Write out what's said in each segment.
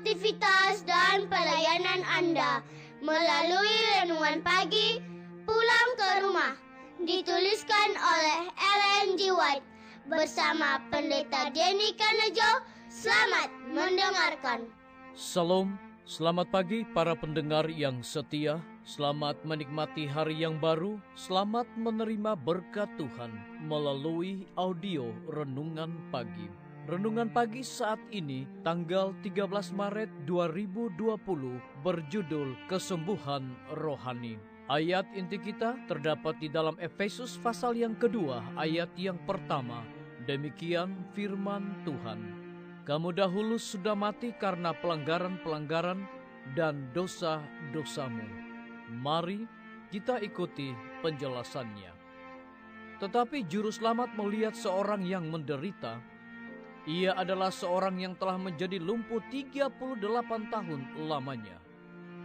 aktivitas dan pelayanan Anda melalui Renungan Pagi Pulang ke Rumah, dituliskan oleh Ellen G. White bersama Pendeta Denny Kanejo. Selamat mendengarkan. Salam, selamat pagi para pendengar yang setia. Selamat menikmati hari yang baru. Selamat menerima berkat Tuhan melalui audio Renungan Pagi. Renungan Pagi saat ini tanggal 13 Maret 2020 berjudul Kesembuhan Rohani. Ayat inti kita terdapat di dalam Efesus pasal yang kedua ayat yang pertama. Demikian firman Tuhan. Kamu dahulu sudah mati karena pelanggaran-pelanggaran dan dosa-dosamu. Mari kita ikuti penjelasannya. Tetapi Juru Selamat melihat seorang yang menderita. Ia adalah seorang yang telah menjadi lumpuh 38 tahun lamanya.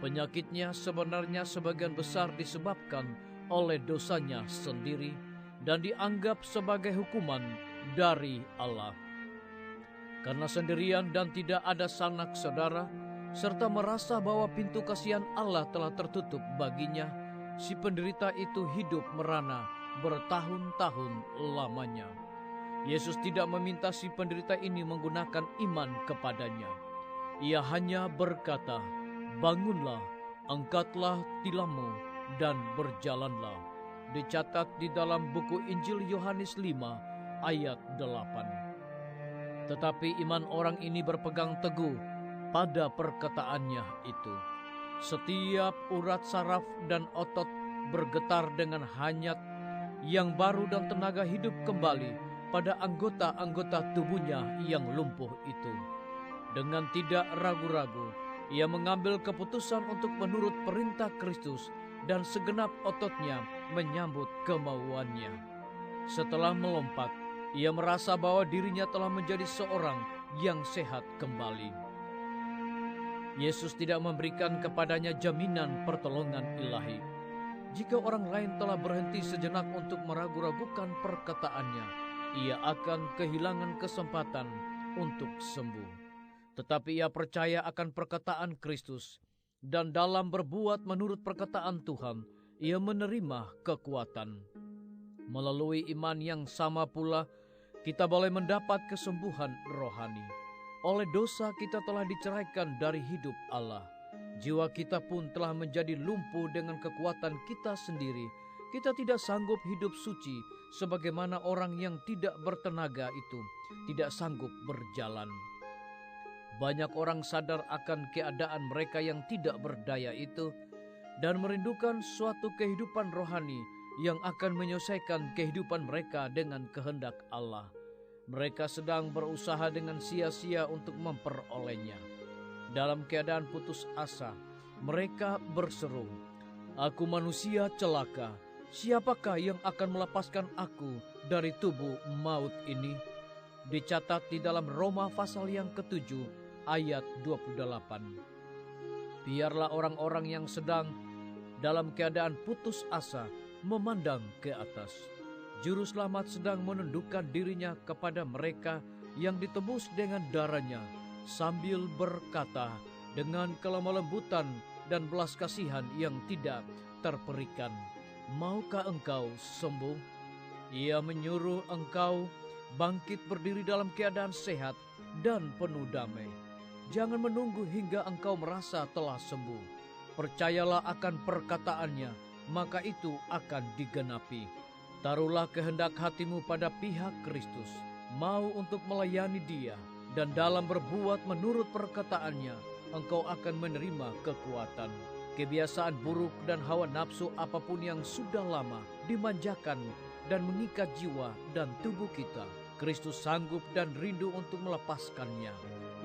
Penyakitnya sebenarnya sebagian besar disebabkan oleh dosanya sendiri dan dianggap sebagai hukuman dari Allah. Karena sendirian dan tidak ada sanak saudara, serta merasa bahwa pintu kasihan Allah telah tertutup baginya, si penderita itu hidup merana bertahun-tahun lamanya. Yesus tidak meminta si penderita ini menggunakan iman kepadanya. Ia hanya berkata, "Bangunlah, angkatlah tilammu, dan berjalanlah." Dicatat di dalam buku Injil Yohanes 5 ayat 8. Tetapi iman orang ini berpegang teguh pada perkataannya itu. Setiap urat saraf dan otot bergetar dengan hanyat yang baru dan tenaga hidup kembali pada anggota-anggota tubuhnya yang lumpuh itu. Dengan tidak ragu-ragu, ia mengambil keputusan untuk menurut perintah Kristus dan segenap ototnya menyambut kemauannya. Setelah melompat, ia merasa bahwa dirinya telah menjadi seorang yang sehat kembali. Yesus tidak memberikan kepadanya jaminan pertolongan ilahi. Jika orang lain telah berhenti sejenak untuk meragu-ragukan perkataannya, ia akan kehilangan kesempatan untuk sembuh. Tetapi ia percaya akan perkataan Kristus, dan dalam berbuat menurut perkataan Tuhan, ia menerima kekuatan. Melalui iman yang sama pula, kita boleh mendapat kesembuhan rohani. Oleh dosa kita telah diceraikan dari hidup Allah. Jiwa kita pun telah menjadi lumpuh dengan kekuatan kita sendiri. Kita tidak sanggup hidup suci sebagaimana orang yang tidak bertenaga itu tidak sanggup berjalan. Banyak orang sadar akan keadaan mereka yang tidak berdaya itu dan merindukan suatu kehidupan rohani yang akan menyelesaikan kehidupan mereka dengan kehendak Allah. Mereka sedang berusaha dengan sia-sia untuk memperolehnya. Dalam keadaan putus asa, mereka berseru, "Aku manusia celaka, siapakah yang akan melepaskan aku dari tubuh maut ini?" Dicatat di dalam Roma pasal yang ke-7 ayat 28. Biarlah orang-orang yang sedang dalam keadaan putus asa memandang ke atas. Juru Selamat sedang menundukkan dirinya kepada mereka yang ditebus dengan darahnya, sambil berkata dengan kelemah lembutan dan belas kasihan yang tidak terperikan, "Maukah engkau sembuh?" Ia menyuruh engkau bangkit berdiri dalam keadaan sehat dan penuh damai. Jangan menunggu hingga engkau merasa telah sembuh. Percayalah akan perkataannya, maka itu akan digenapi. Taruhlah kehendak hatimu pada pihak Kristus, mau untuk melayani Dia, dan dalam berbuat menurut perkataannya, engkau akan menerima kekuatan. Kebiasaan buruk dan hawa nafsu apapun yang sudah lama dimanjakan dan mengikat jiwa dan tubuh kita, Kristus sanggup dan rindu untuk melepaskannya.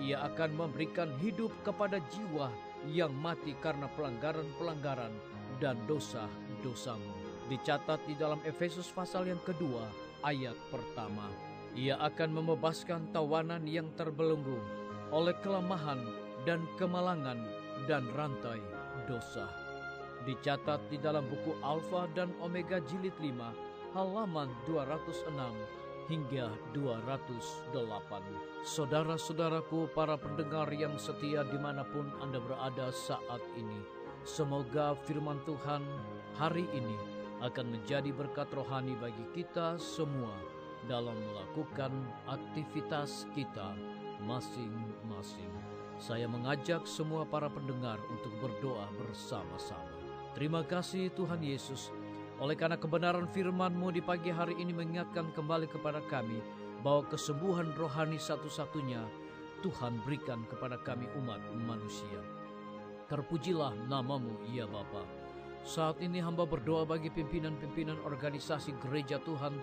Ia akan memberikan hidup kepada jiwa yang mati karena pelanggaran-pelanggaran dan dosa-dosamu. Dicatat di dalam Efesus pasal yang kedua ayat pertama. Ia akan membebaskan tawanan yang terbelenggu oleh kelemahan dan kemalangan dan rantai dosa. Dicatat di dalam buku Alfa dan Omega jilid 5 halaman 206 hingga 208. Saudara-saudaraku, para pendengar yang setia dimanapun Anda berada saat ini, semoga firman Tuhan hari ini akan menjadi berkat rohani bagi kita semua dalam melakukan aktivitas kita masing-masing. Saya mengajak semua para pendengar untuk berdoa bersama-sama. Terima kasih Tuhan Yesus, oleh karena kebenaran firman-Mu di pagi hari ini mengingatkan kembali kepada kami bahwa kesembuhan rohani satu-satunya Tuhan berikan kepada kami umat manusia. Terpujilah nama-Mu ya Bapa. Saat ini hamba berdoa bagi pimpinan-pimpinan organisasi gereja Tuhan,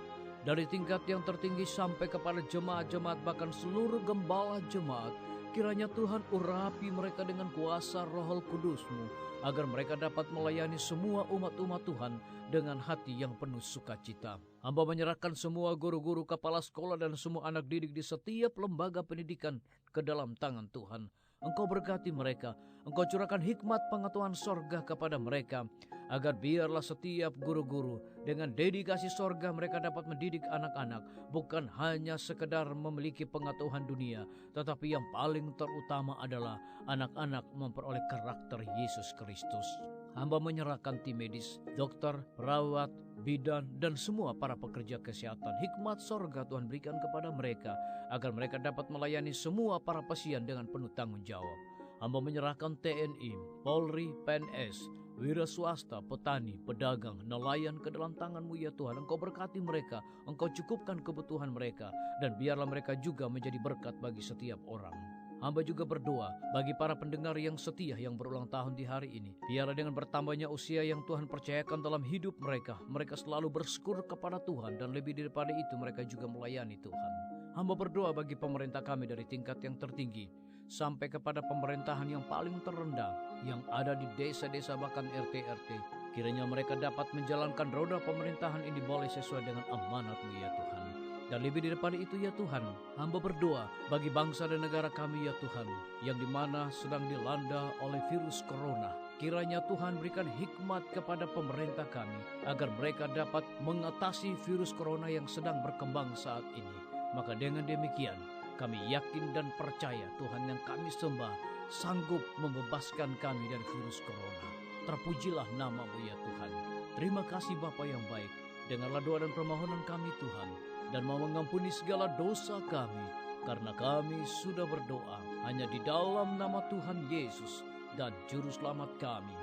dari tingkat yang tertinggi sampai kepada jemaat-jemaat, bahkan seluruh gembala jemaat. Kiranya Tuhan urapi mereka dengan kuasa Roh Kudus-Mu, agar mereka dapat melayani semua umat-umat Tuhan dengan hati yang penuh sukacita. Hamba menyerahkan semua guru-guru, kepala sekolah, dan semua anak didik di setiap lembaga pendidikan ke dalam tangan Tuhan. Engkau berkati mereka, Engkau curahkan hikmat pengetahuan sorga kepada mereka, agar biarlah setiap guru-guru dengan dedikasi sorga mereka dapat mendidik anak-anak, bukan hanya sekedar memiliki pengetahuan dunia, tetapi yang paling terutama adalah anak-anak memperoleh karakter Yesus Kristus. Hamba menyerahkan tim medis, dokter, perawat, bidan, dan semua para pekerja kesehatan. Hikmat sorga Tuhan berikan kepada mereka, agar mereka dapat melayani semua para pasien dengan penuh tanggung jawab. Hamba menyerahkan TNI, Polri, PNS, wira swasta, petani, pedagang, nelayan ke dalam tangan-Mu ya Tuhan. Engkau berkati mereka, Engkau cukupkan kebutuhan mereka, dan biarlah mereka juga menjadi berkat bagi setiap orang. Hamba juga berdoa bagi para pendengar yang setia yang berulang tahun di hari ini. Biarlah dengan bertambahnya usia yang Tuhan percayakan dalam hidup mereka, mereka selalu bersyukur kepada Tuhan, dan lebih daripada itu mereka juga melayani Tuhan. Hamba berdoa bagi pemerintah kami dari tingkat yang tertinggi sampai kepada pemerintahan yang paling terendah, yang ada di desa-desa bahkan RT-RT. Kiranya mereka dapat menjalankan roda pemerintahan ini boleh sesuai dengan amanat-Mu ya Tuhan. Dan lebih daripada itu ya Tuhan, hamba berdoa bagi bangsa dan negara kami ya Tuhan, yang dimana sedang dilanda oleh virus corona. Kiranya Tuhan berikan hikmat kepada pemerintah kami, agar mereka dapat mengatasi virus corona yang sedang berkembang saat ini. Maka dengan demikian, kami yakin dan percaya Tuhan yang kami sembah sanggup membebaskan kami dari virus corona. Terpujilah nama-Mu ya Tuhan. Terima kasih Bapa yang baik. Dengarlah doa dan permohonan kami Tuhan, dan mau mengampuni segala dosa kami, karena kami sudah berdoa hanya di dalam nama Tuhan Yesus dan Juru Selamat kami.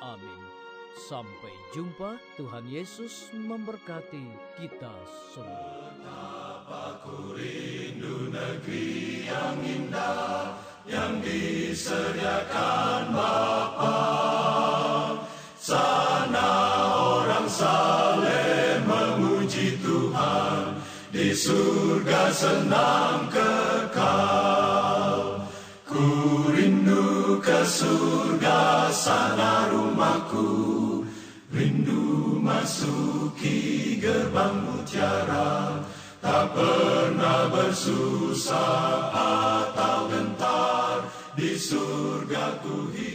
Amin. Sampai jumpa. Tuhan Yesus memberkati kita semua. Betapa ku rindu negeri yang indah, yang disediakan Bapa. Sana orang saleh memuji Tuhan, di surga senang kekal. Ku rindu ke surga, sana rumahku, rindu masuki gerbang mutiara, tak pernah bersusah atau gentar, di surga ku hidup.